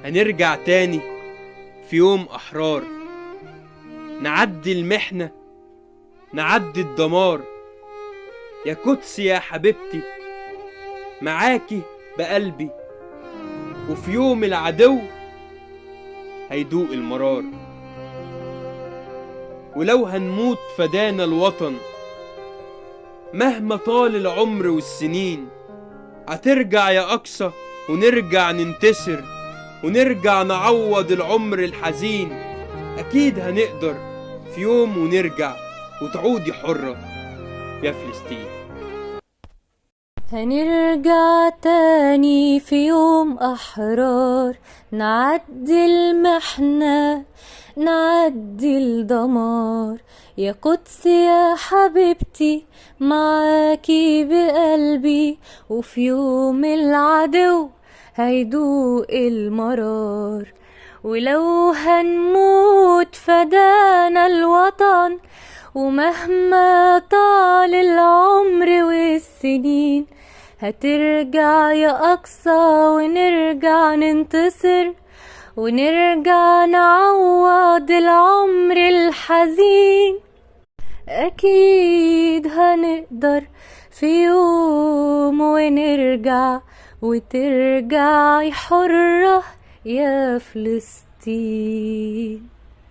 هنرجع تاني في يوم أحرار، نعدي المحنة نعدي الدمار. يا قدس يا حبيبتي معاكي بقلبي، وفي يوم العدو هيدوق المرار. ولو هنموت فدانا الوطن مهما طال العمر والسنين، هترجع يا أقصى ونرجع ننتصر ونرجع نعوض العمر الحزين. أكيد هنقدر في يوم ونرجع وتعودي حرة يا فلسطين. هنرجع تاني في يوم أحرار، نعدي المحنة نعدي الدمار. يا قدس يا حبيبتي معاكي بقلبي، وفي يوم العدو هيدوق المرار. ولو هنموت فدانا الوطن ومهما طال العمر والسنين، هترجع يا أقصى ونرجع ننتصر ونرجع نعوض العمر الحزين. أكيد هنقدر في يوم ونرجع وترجعي حرة يا فلسطين.